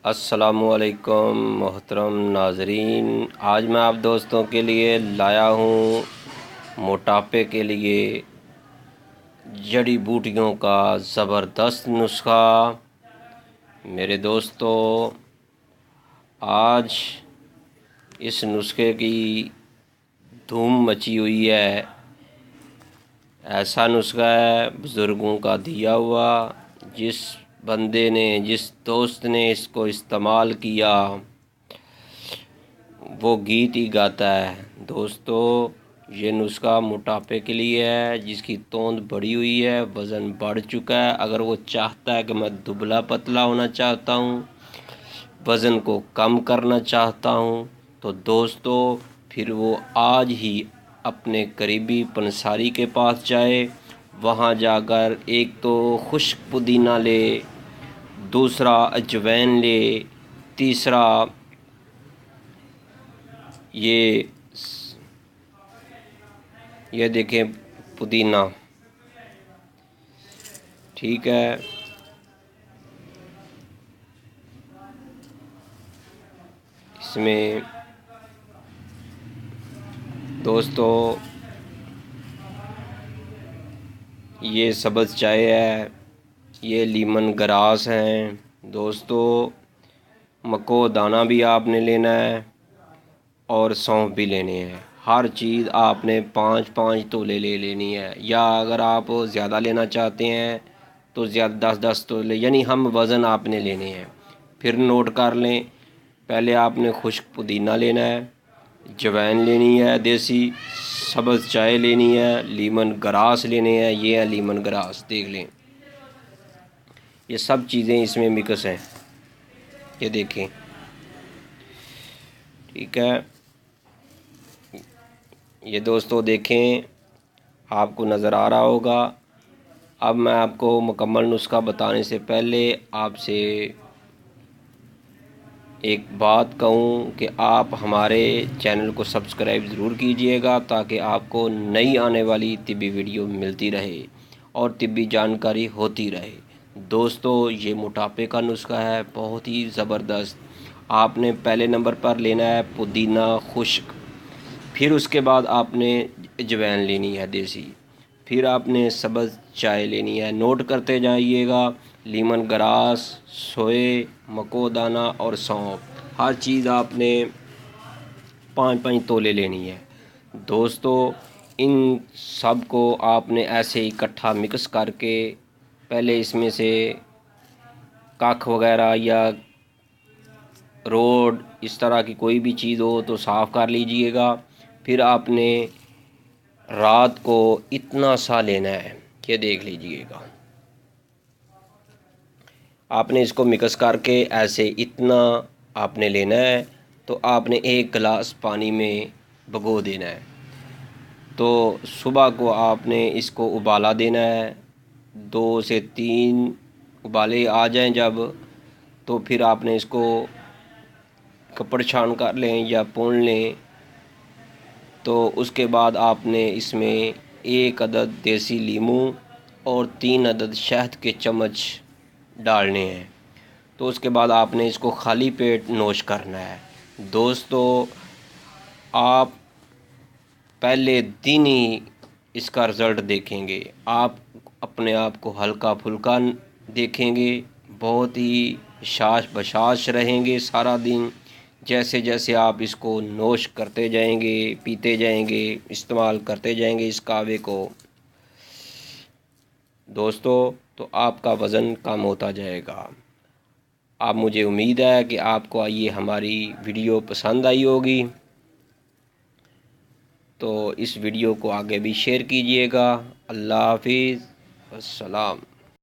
अस्सलामुअलैकुम मोहतरम नाज़रीन, आज मैं आप दोस्तों के लिए लाया हूँ मोटापे के लिए जड़ी बूटियों का ज़बरदस्त नुस्खा। मेरे दोस्तों, आज इस नुस्खे की धूम मची हुई है। ऐसा नुस्खा है बुज़ुर्गों का दिया हुआ। जिस बंदे ने, जिस दोस्त ने इसको इस्तेमाल किया वो गीत ही गाता है। दोस्तों, ये नुस्खा मोटापे के लिए है, जिसकी तोंद बढ़ी हुई है, वज़न बढ़ चुका है। अगर वो चाहता है कि मैं दुबला पतला होना चाहता हूँ, वज़न को कम करना चाहता हूँ, तो दोस्तों फिर वो आज ही अपने करीबी पंसारी के पास जाए। वहाँ जाकर एक तो खुश्क पुदीना ले, दूसरा अजवाइन ले, तीसरा ये देखें पुदीना, ठीक है। इसमें दोस्तों ये सब्ज़ चाय है, ये लीमन ग्रास हैं। दोस्तों, मको दाना भी आपने लेना है और सौंफ भी लेने हैं। हर चीज़ आपने 5-5 तोले ले लेनी है, या अगर आप ज़्यादा लेना चाहते हैं तो ज़्यादा 10-10 तोले, यानी हम वज़न आपने लेने हैं। फिर नोट कर लें, पहले आपने खुश्क पुदीना लेना है, अजवाइन लेनी है देसी, सब्ज़ चाय लेनी है, लीमन ग्रास लेने हैं। ये है लीमन ग्रास, देख लें, ये सब चीज़ें इसमें मिक्स हैं, ये देखें, ठीक है। ये दोस्तों देखें, आपको नज़र आ रहा होगा। अब मैं आपको मुकम्मल नुस्खा बताने से पहले आपसे एक बात कहूँ कि आप हमारे चैनल को सब्सक्राइब ज़रूर कीजिएगा, ताकि आपको नई आने वाली तिब्बी वीडियो मिलती रहे और तिब्बी जानकारी होती रहे। दोस्तों, ये मोटापे का नुस्खा है, बहुत ही ज़बरदस्त। आपने पहले नंबर पर लेना है पुदीना खुश्क, फिर उसके बाद आपने अजवाइन लेनी है देसी, फिर आपने सब्ज़ चाय लेनी है। नोट करते जाइएगा, लीमन ग्रास, सोए, मकोदाना और सौंफ, हर चीज़ आपने 5-5 तोले लेनी है। दोस्तों, इन सब को आपने ऐसे ही इकट्ठा मिक्स करके पहले इसमें से कख वगैरह या रोड, इस तरह की कोई भी चीज़ हो तो साफ़ कर लीजिएगा। फिर आपने रात को इतना सा लेना है, ये देख लीजिएगा। आपने इसको मिक्स करके ऐसे इतना आपने लेना है, तो आपने 1 गिलास पानी में भिगो देना है। तो सुबह को आपने इसको उबाला देना है, 2 से 3 उबाले आ जाएं जब, तो फिर आपने इसको कपड़ छान कर लें या पून लें। तो उसके बाद आपने इसमें 1 अदद देसी लीमू और 3 अदद शहद के चम्मच डालने हैं। तो उसके बाद आपने इसको खाली पेट नोश करना है। दोस्तों, आप पहले दिन ही इसका रिज़ल्ट देखेंगे, आप अपने आप को हल्का फुल्का देखेंगे, बहुत ही शाश बशाश रहेंगे सारा दिन। जैसे जैसे आप इसको नोश करते जाएंगे, पीते जाएंगे, इस्तेमाल करते जाएंगे इस कहवे को, दोस्तों, तो आपका वज़न कम होता जाएगा। अब मुझे उम्मीद है कि आपको ये हमारी वीडियो पसंद आई होगी, तो इस वीडियो को आगे भी शेयर कीजिएगा। अल्लाह हाफिज़, अस्सलाम।